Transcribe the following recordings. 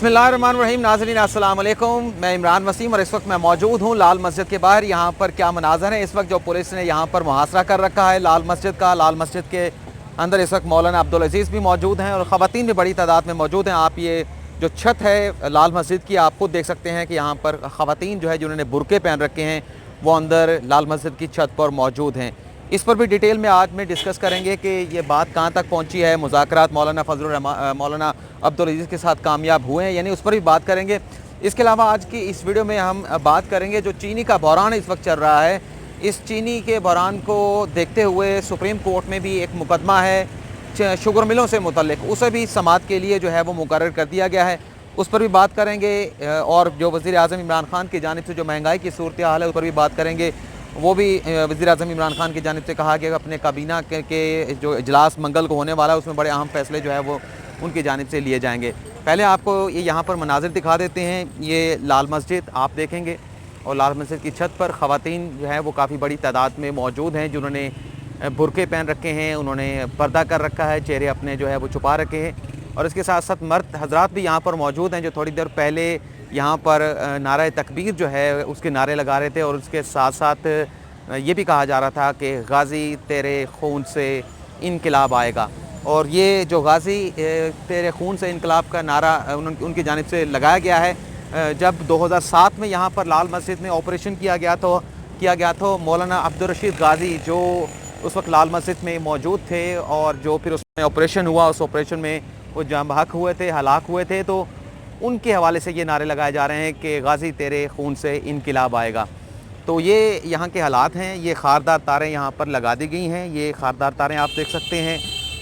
बिस्मिल्लाहिर्रहमानिर्रहीम। नाज़रीन अस्सलाम वालेकुम। मैं इमरान वसीम और इस वक्त मैं मौजूद हूँ लाल मस्जिद के बाहर। यहाँ पर क्या मनाज़र है इस वक्त, जो पुलिस ने यहाँ पर मुहासरा कर रखा है लाल मस्जिद का। लाल मस्जिद के अंदर इस वक्त मौलाना अब्दुल अज़ीज़ भी मौजूद हैं और ख़वातीन भी बड़ी तादाद में मौजूद हैं। आप ये जो छत है लाल मस्जिद की, आप खुद देख सकते हैं कि यहाँ पर ख़वातीन जो है जिन्होंने बुरके पहन रखे हैं वो अंदर लाल मस्जिद की छत पर मौजूद हैं। इस पर भी डिटेल में आज में डिस्कस करेंगे कि ये बात कहाँ तक पहुँची है। मुज़ाकरात मौलाना अब्दुल अज़ीज़ के साथ कामयाब हुए हैं, यानी उस पर भी बात करेंगे। इसके अलावा आज की इस वीडियो में हम बात करेंगे जो चीनी का बहरान इस वक्त चल रहा है। इस चीनी के बहरान को देखते हुए सुप्रीम कोर्ट में भी एक मुकदमा है शुगर मिलों से मुतल्लिक, उसे भी समाअत के लिए जो है वो मुकर्रर कर दिया गया है। उस पर भी बात करेंगे और जो वज़ीर आज़म इमरान खान की जानिब से जो महंगाई की सूरत हाल है उस पर भी बात करेंगे। वो भी वज़ीर आज़म इमरान खान की जानिब से कहा कि अपने काबीना के जो इजलास मंगल को होने वाला है उसमें बड़े अहम फैसले जो है वो उनकी जानिब से लिए जाएंगे। पहले आपको ये यहाँ पर मनाज़िर दिखा देते हैं। ये लाल मस्जिद आप देखेंगे और लाल मस्जिद की छत पर ख़वातीन जो है वो काफ़ी बड़ी तादाद में मौजूद हैं जिन्होंने बुरके पहन रखे हैं, उन्होंने पर्दा कर रखा है, चेहरे अपने जो है वो छुपा रखे हैं। और इसके साथ साथ मर्द हजरात भी यहाँ पर मौजूद हैं जो थोड़ी देर पहले यहाँ पर नारा तकबीर जो है उसके नारे लगा रहे थे। और उसके साथ साथ ये भी कहा जा रहा था कि गाज़ी तेरे खून से इनकलाब आएगा। और ये जो गाज़ी तेरे खून से इनकलाब का नारा उनकी जानिब से लगाया गया है। जब 2007 में यहाँ पर लाल मस्जिद में ऑपरेशन किया गया तो मौलाना अब्दुल रशीद गाज़ी जो उस वक्त लाल मस्जिद में मौजूद थे और जो फिर उसमें ऑपरेशन हुआ, उस ऑपरेशन में वो जाँ बहक हुए थे, हलाक हुए थे, तो उनके हवाले से ये नारे लगाए जा रहे हैं कि गाज़ी तेरे खून से इनकलाब आएगा। तो ये यहाँ के हालात हैं। ये खारदार तारें यहाँ पर लगा दी गई हैं। ये खारदार तारें आप देख सकते हैं।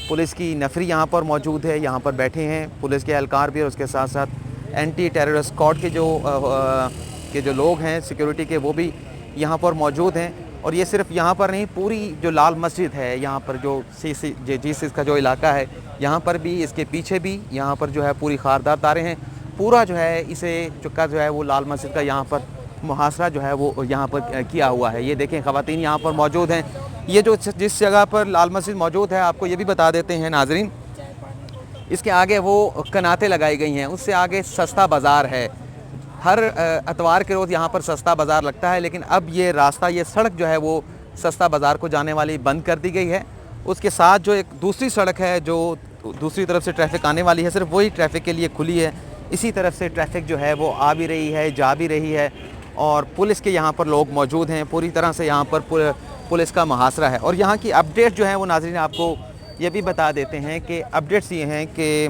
पुलिस की नफरी यहाँ पर मौजूद है, यहाँ पर बैठे हैं पुलिस के एहलकार भी और उसके साथ साथ एंटी टेररिस्ट स्क्वाड के जो लोग हैं सिक्योरिटी के, वो भी यहाँ पर मौजूद हैं। और ये सिर्फ यहाँ पर नहीं, पूरी जो लाल मस्जिद है यहाँ पर जो जी6 का जो इलाका है यहाँ पर भी, इसके पीछे भी यहाँ पर जो है पूरी खारदार तारें हैं। पूरा जो है इसे चुका जो है वो लाल मस्जिद का यहाँ पर मुहासरा जो है वो यहाँ पर किया हुआ है। ये देखें ख़वातीन यहाँ पर मौजूद हैं। ये जो जिस जगह पर लाल मस्जिद मौजूद है आपको ये भी बता देते हैं नाजरीन, इसके आगे वो कनातें लगाई गई हैं, उससे आगे सस्ता बाज़ार है। हर अतवार के रोज़ यहाँ पर सस्ता बाज़ार लगता है, लेकिन अब ये रास्ता, ये सड़क जो है वो सस्ता बाज़ार को जाने वाली बंद कर दी गई है। उसके साथ जो एक दूसरी सड़क है जो दूसरी तरफ से ट्रैफ़िक आने वाली है, सिर्फ वही ट्रैफ़िक के लिए खुली है। इसी तरफ से ट्रैफ़िक जो है वो आ भी रही है, जा भी रही है। और पुलिस के यहाँ पर लोग मौजूद हैं, पूरी तरह से यहाँ पर पुलिस का मुहासरा है। और यहाँ की अपडेट जो है वो नाज़रीन आपको ये भी बता देते हैं कि अपडेट्स ये हैं कि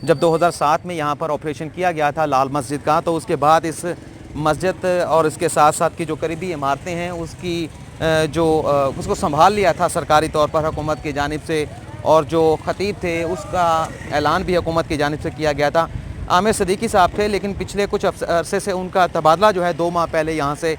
जब 2007 में यहाँ पर ऑपरेशन किया गया था लाल मस्जिद का, तो उसके बाद इस मस्जिद और इसके साथ साथ की जो करीबी इमारतें हैं उसकी उसको संभाल लिया था सरकारी तौर पर हुकूमत की जानिब से। और जो ख़तीब थे उसका ऐलान भी हुकूमत की जानिब से किया गया था। आमिर सदीकी साहब थे, लेकिन पिछले कुछ अरसे से उनका तबादला जो है 2 माह पहले यहाँ से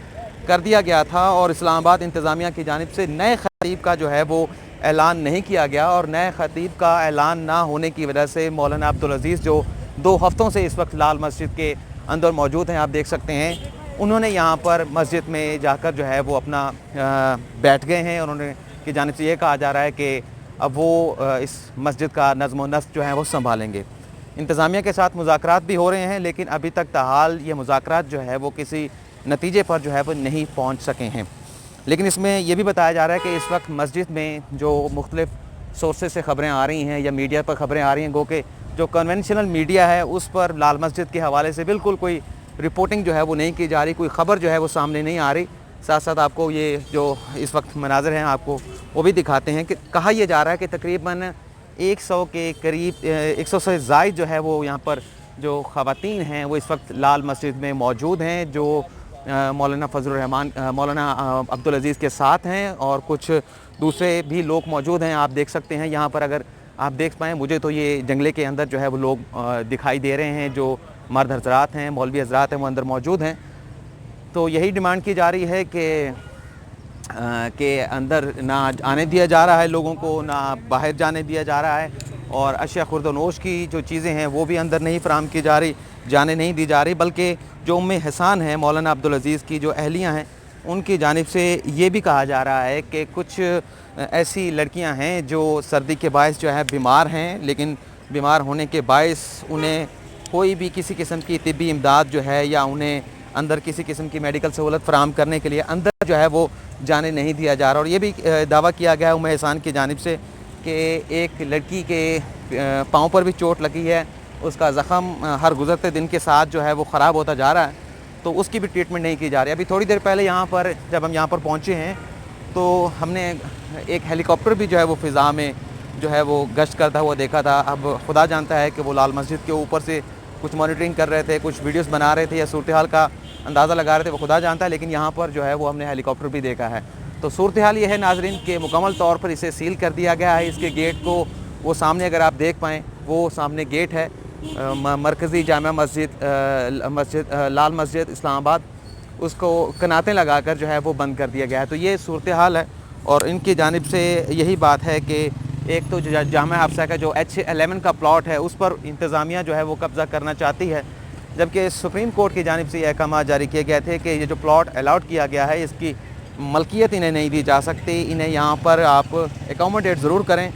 कर दिया गया था और इस्लामाबाद इंतज़ामिया की जानिब से नए ख़तीब का जो है वो ऐलान नहीं किया गया। और नए ख़तीब का ऐलान ना होने की वजह से मौलाना अब्दुल अज़ीज़ जो 2 हफ़्तों से इस वक्त लाल मस्जिद के अंदर मौजूद हैं, आप देख सकते हैं, उन्होंने यहाँ पर मस्जिद में जाकर जो है वो अपना बैठ गए हैं। उन्होंने की जानिब से ये कहा जा रहा है कि अब वो इस मस्जिद का नज़्म व नस्क़ जो है वो संभालेंगे। इंतज़ामिया के साथ मुज़ाकरात भी हो रहे हैं, लेकिन अभी तक ताहाल ये मुज़ाकरात जो है वो किसी नतीजे पर जो है वो नहीं पहुँच सके हैं। लेकिन इसमें यह भी बताया जा रहा है कि इस वक्त मस्जिद में जो मुख्तलिफ़ सोर्सेज से ख़बरें आ रही हैं या मीडिया पर ख़बरें आ रही हैं, गो कि जो कन्वेंशनल मीडिया है उस पर लाल मस्जिद के हवाले से बिल्कुल कोई रिपोर्टिंग जो है वो नहीं की जा रही, कोई ख़बर जो है वो सामने नहीं आ रही। साथ साथ आपको ये जो इस वक्त मनाज़र हैं आपको वो भी दिखाते हैं कि कहा यह जा रहा है कि तकरीबन 100 के करीब 100 से ज़ायद जो है वो यहाँ पर जो ख़वातीन हैं वो इस वक्त लाल मस्जिद में मौजूद हैं, जो मौलाना फजलुर रहमान मौलाना अब्दुल अज़ीज़ के साथ हैं और कुछ दूसरे भी लोग मौजूद हैं। आप देख सकते हैं यहाँ पर, अगर आप देख पाएँ, मुझे तो ये जंगले के अंदर जो है वो लोग दिखाई दे रहे हैं। जो मर्द हजरात हैं, मौलवी हजरात हैं, वो अंदर मौजूद हैं। तो यही डिमांड की जा रही है कि अंदर ना आने दिया जा रहा है लोगों को, ना बाहर जाने दिया जा रहा है। और अशिया खुर्द-व-नोश की जो चीज़ें हैं वो भी अंदर नहीं फराहम की जा रही, जाने नहीं दी जा रही। बल्कि जो उम्मे हसन है मौलाना अब्दुल अज़ीज़ की जो अहलियाँ हैं उनकी जानिब से ये भी कहा जा रहा है कि कुछ ऐसी लड़कियां हैं जो सर्दी के बायस जो है बीमार हैं, लेकिन बीमार होने के बायस उन्हें कोई भी किसी किस्म की तिब्बी इमदाद जो है या उन्हें अंदर किसी किस्म की मेडिकल सहूलत फ़राहम करने के लिए अंदर जो है वो जाने नहीं दिया जा रहा। और ये भी दावा किया गया है उम्मे एहसान की जानिब से कि एक लड़की के पाँव पर भी चोट लगी है, उसका ज़ख़म हर गुज़रते दिन के साथ जो है वो ख़राब होता जा रहा है, तो उसकी भी ट्रीटमेंट नहीं की जा रही। अभी थोड़ी देर पहले यहाँ पर जब हम यहाँ पर पहुँचे हैं तो हमने एक हेलीकॉप्टर भी जो है वो फ़िज़ा में जो है वो गश्त करता हुआ देखा था। अब खुदा जानता है कि वो लाल मस्जिद के ऊपर से कुछ मॉनिटरिंग कर रहे थे, कुछ वीडियोस बना रहे थे या सूरत हाल का अंदाज़ा लगा रहे थे, वो खुदा जानता है। लेकिन यहाँ पर जो है वो हमने हेलीकॉप्टर भी देखा है। तो सूरत हाल ये है नाज़रीन कि मुकम्मल तौर पर इसे सील कर दिया गया है। इसके गेट को वो सामने अगर आप देख पाएँ, वो सामने गेट है मरकज़ी जामा मस्जिद लाल मस्जिद इस्लामाबाद, उसको कनातें लगाकर जो है वो बंद कर दिया गया है। तो ये सूरत हाल है और इनकी जानिब से यही बात है कि एक तो जामा हफ्सा का जो H11 का प्लॉट है उस पर इंतज़ामिया जो है वो कब्ज़ा करना चाहती है, जबकि सुप्रीम कोर्ट की जानिब से ये अहकाम जारी किए गए थे कि ये जो प्लॉट अलाउट किया गया है इसकी मलकियत इन्हें नहीं दी जा सकती। इन्हें यहाँ पर आप एकोमोडेट ज़रूर करें,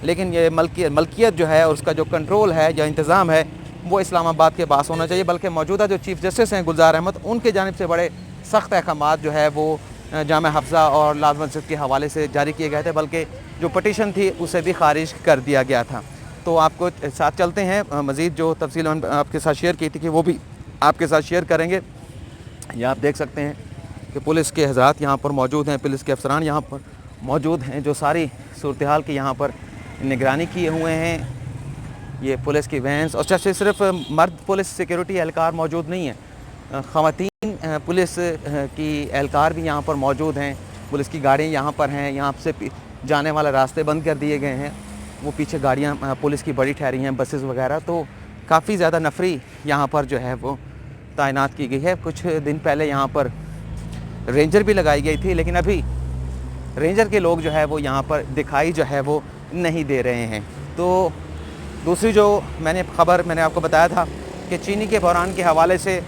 लेकिन ये मलकियत जो है और उसका जो कंट्रोल है या इंतज़ाम है वो इस्लामाबाद के पास होना चाहिए। बल्कि मौजूदा जो चीफ़ जस्टिस हैं गुलजार अहमद, उनके जानिब से बड़े सख्त अहकाम जो है वो जामा हफ्सा और लाल मस्जिद के हवाले से जारी किए गए थे, बल्कि जो पटिशन थी उसे भी खारिज कर दिया गया था। तो आपको साथ चलते हैं, मज़ीद जो तफसील आपके साथ शेयर की थी कि वो भी आपके साथ शेयर करेंगे। ये आप देख सकते हैं कि पुलिस के हज़रात यहाँ पर मौजूद हैं, पुलिस के अफसरान यहाँ पर मौजूद हैं जो सारी सूरत हाल की यहाँ पर निगरानी किए हुए हैं। ये पुलिस की वैन्स और सिर्फ मर्द पुलिस सिक्योरिटी एहलकार मौजूद नहीं है, ख़वातीन पुलिस की एहलकार भी यहाँ पर मौजूद हैं। पुलिस की गाड़ियाँ यहाँ पर हैं, यहाँ से जाने वाले रास्ते बंद कर दिए गए हैं, वो पीछे गाड़ियाँ पुलिस की बड़ी ठहरी हैं, बसेस वगैरह। तो काफ़ी ज़्यादा नफरी यहाँ पर जो है वो तैनात की गई है। कुछ दिन पहले यहाँ पर रेंजर भी लगाई गई थी, लेकिन अभी रेंजर के लोग जो है वो यहाँ पर दिखाई जो है वो नहीं दे रहे हैं। तो दूसरी जो खबर मैंने आपको बताया था कि चीनी के बहरान के हवाले से,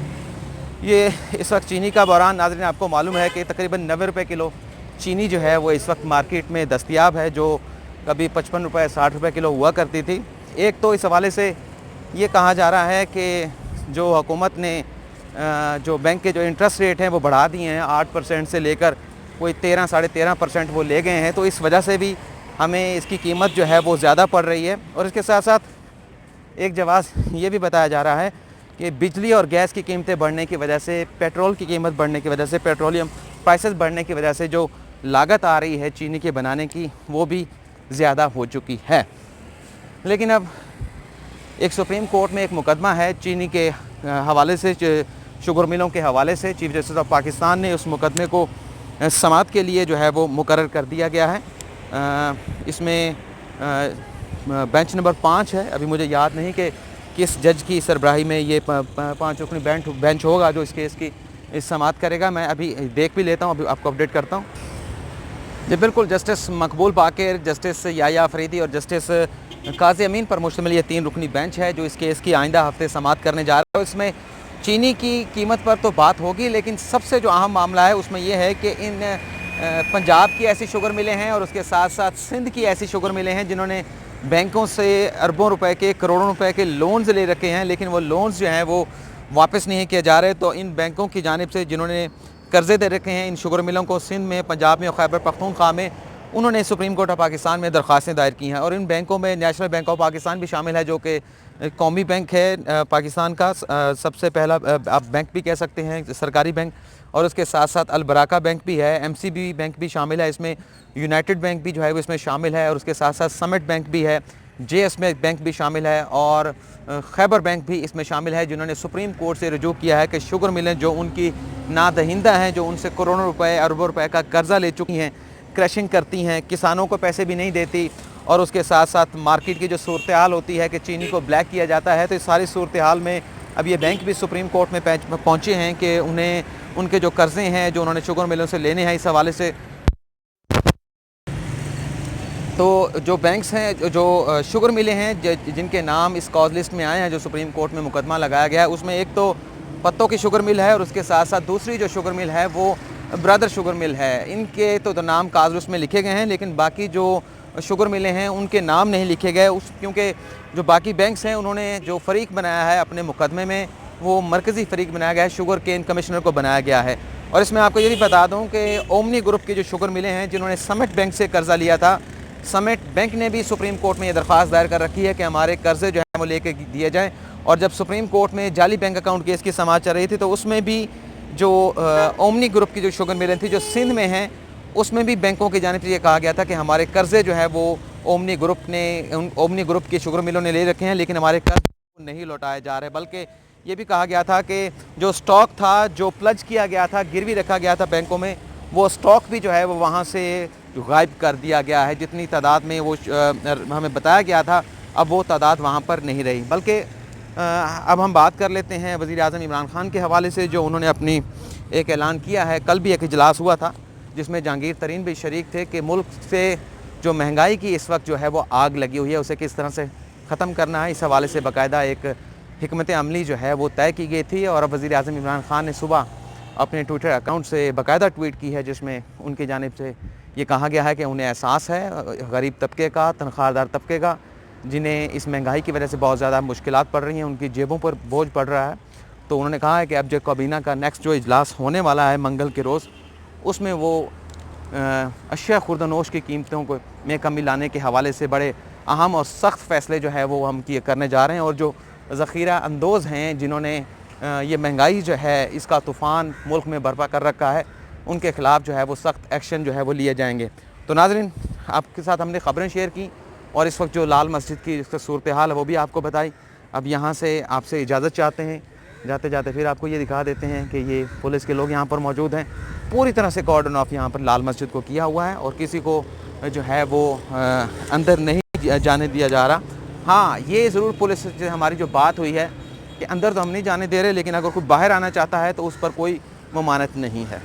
ये इस वक्त चीनी का बहरान नाज़रीन आपको मालूम है कि तकरीबन 90 रुपये किलो चीनी जो है वो इस वक्त मार्केट में दस्तयाब है, जो कभी 55 रुपये 60 रुपये किलो हुआ करती थी। एक तो इस हवाले से ये कहा जा रहा है कि जो हुकूमत ने जो बैंक के जो इंटरेस्ट रेट हैं वो बढ़ा दिए हैं, 8% से लेकर कोई 13 साढ़े 13% वो ले गए हैं। तो इस वजह से भी हमें इसकी कीमत जो है वो ज़्यादा पड़ रही है। और इसके साथ साथ एक जवाब ये भी बताया जा रहा है कि बिजली और गैस की कीमतें बढ़ने की वजह से, पेट्रोल की कीमत बढ़ने की वजह से, पेट्रोलियम प्राइसेस बढ़ने की वजह से जो लागत आ रही है चीनी के बनाने की वो भी ज़्यादा हो चुकी है। लेकिन अब एक सुप्रीम कोर्ट में एक मुकदमा है चीनी के हवाले से, शुगर मिलों के हवाले से। चीफ जस्टिस ऑफ पाकिस्तान ने उस मुकदमे को समाअत के लिए जो है वो मुकर्रर कर दिया गया है। इसमें बेंच नंबर 5 है, अभी मुझे याद नहीं कि किस जज की सरबराही में ये 5 रुकनी बेंच होगा जो इस केस की समाअत करेगा। मैं अभी देख भी लेता हूँ, अभी आपको अपडेट करता हूँ। जी बिल्कुल, जस्टिस मकबूल बाकर, जस्टिस याया अफरीदी और जस्टिस काजी अमीन पर मुश्तमिल ये 3 रुकनी बेंच है जो इस केस की आइंदा हफ्ते समाअत करने जा रहा है। इसमें चीनी की कीमत पर तो बात होगी, लेकिन सबसे जो अहम मामला है उसमें यह है कि इन पंजाब की ऐसी शुगर मिलें हैं और उसके साथ साथ सिंध की ऐसी शुगर मिलें हैं जिन्होंने बैंकों से अरबों रुपए के, करोड़ों रुपए के लोन्स ले रखे हैं, लेकिन वो लोन्स जो हैं वो वापस नहीं किए जा रहे। तो इन बैंकों की जानिब से जिन्होंने कर्ज़े दे रखे हैं इन शुगर मिलों को, सिंध में, पंजाब में और खैबर पख्तूनख्वा में, उन्होंने सुप्रीम कोर्ट ऑफ पाकिस्तान में दरख्वास्तें दायर की हैं। और इन बैंकों में नेशनल बैंक ऑफ पाकिस्तान भी शामिल है जो कि कौमी बैंक है पाकिस्तान का, सबसे पहला आप बैंक भी कह सकते हैं, सरकारी बैंक। और उसके साथ साथ अलबराका बैंक भी है, MCB बैंक भी शामिल है इसमें, यूनाइटेड बैंक भी जो है वो इसमें शामिल है, और उसके साथ साथ समिट बैंक भी है, JS बैंक भी शामिल है, और खैबर बैंक भी इसमें शामिल है, जिन्होंने सुप्रीम कोर्ट से रुजू किया है कि शुगर मिलें जो उनकी नादहिंदा हैं, जो उनसे करोड़ों रुपए, अरबों रुपए का कर्जा ले चुकी हैं, क्रैशिंग करती हैं, किसानों को पैसे भी नहीं देती, और उसके साथ साथ मार्केट की जो सूरत हाल होती है कि चीनी को ब्लैक किया जाता है। तो इस सारी सूरत हाल में अब ये बैंक भी सुप्रीम कोर्ट में पहुँचे हैं कि उन्हें उनके जो कर्ज़े हैं जो उन्होंने शुगर मिलों से लेने हैं, इस हवाले से तो जो बैंक्स हैं, जो शुगर मिलें हैं जिनके नाम इस कॉज लिस्ट में आए हैं जो सुप्रीम कोर्ट में मुकदमा लगाया गया है, उसमें एक तो पत्तों की शुगर मिल है और उसके साथ साथ दूसरी जो शुगर मिल है वो ब्रदर शुगर मिल है। इनके तो नाम काज लिस्ट में लिखे गए हैं, लेकिन बाकी जो शुगर मिलें हैं उनके नाम नहीं लिखे गए, उस क्योंकि जो बाकी बैंक्स हैं उन्होंने जो फ़रीक बनाया है अपने मुकदमे में वो मरकज़ी फ़रीक बनाया गया है, शुगर केन कमिश्नर को बनाया गया है। और इसमें आपको ये भी बता दूं कि ओमनी ग्रुप के जो शुगर मिले हैं जिन्होंने समिट बैंक से कर्ज़ा लिया था, समिट बैंक ने भी सुप्रीम कोर्ट में ये दरख्वास्त दायर कर रखी है कि हमारे कर्ज़े जो है वो लेके दिए जाएँ। और जब सुप्रीम कोर्ट में जाली बैंक अकाउंट केस की समाअत चल रही थी तो उसमें भी जो ओमनी ग्रुप की जो शुगर मिलें थी जो सिंध में हैं, उसमें भी बैंकों की जानिब से ये कहा गया था कि हमारे कर्ज़े जो है वो ओमनी ग्रुप के शुगर मिलों ने ले रखे हैं, लेकिन हमारे कर्ज नहीं लौटाए जा रहे। बल्कि ये भी कहा गया था कि जो स्टॉक था, जो प्लज किया गया था, गिरवी रखा गया था बैंकों में, वो स्टॉक भी जो है वो वहाँ से गायब कर दिया गया है। जितनी तादाद में वो हमें बताया गया था, अब वो तादाद वहाँ पर नहीं रही। बल्कि अब हम बात कर लेते हैं वज़ीर आज़म इमरान खान के हवाले से, जो उन्होंने अपनी एक ऐलान किया है। कल भी एक इजलास हुआ था जिसमें जहांगीर तरीन भी शरीक थे कि मुल्क से जो महंगाई की इस वक्त जो है वो आग लगी हुई है, उसे किस तरह से ख़त्म करना है, इस हवाले से बाकायदा एक हिकमत अमली जो है वो तय की गई थी। और अब वज़ीर आज़म इमरान खान ने सुबह अपने ट्विटर अकाउंट से बाकायदा ट्वीट की है जिसमें उनकी जानिब से ये कहा गया है कि उन्हें एहसास है गरीब तबके का, तनख्वाहदार तबके का, जिन्हें इस महंगाई की वजह से बहुत ज़्यादा मुश्किलात पड़ रही हैं, उनकी जेबों पर बोझ पड़ रहा है। तो उन्होंने कहा है कि अब जो काबीना का नेक्स्ट जो इजलास होने वाला है मंगल के रोज़, उसमें वो अशिया खुर्दनोश की कीमतों को में कमी लाने के हवाले से बड़े अहम और सख्त फ़ैसले जो है वो हम किए करने जा रहे हैं। और जो ज़ख़ीरा अंदोज़ हैं जिन्होंने ये महंगाई जो है इसका तूफ़ान मुल्क में बर्पा कर रखा है, उनके ख़िलाफ़ जो है वो सख्त एक्शन जो है वो लिए जाएंगे। तो नाज़रीन, आपके साथ हमने ख़बरें शेयर की और इस वक्त जो लाल मस्जिद की सूरत हाल है वो भी आपको बताई। अब यहाँ से आपसे इजाज़त चाहते हैं, जाते जाते फिर आपको ये दिखा देते हैं कि ये पुलिस के लोग यहाँ पर मौजूद हैं। पूरी तरह से कॉर्डन ऑफ यहाँ पर लाल मस्जिद को किया हुआ है और किसी को जो है वो अंदर नहीं जाने दिया जा रहा। हाँ, ये ज़रूर पुलिस से हमारी जो बात हुई है कि अंदर तो हम नहीं जाने दे रहे, लेकिन अगर कोई बाहर आना चाहता है तो उस पर कोई ममानत नहीं है।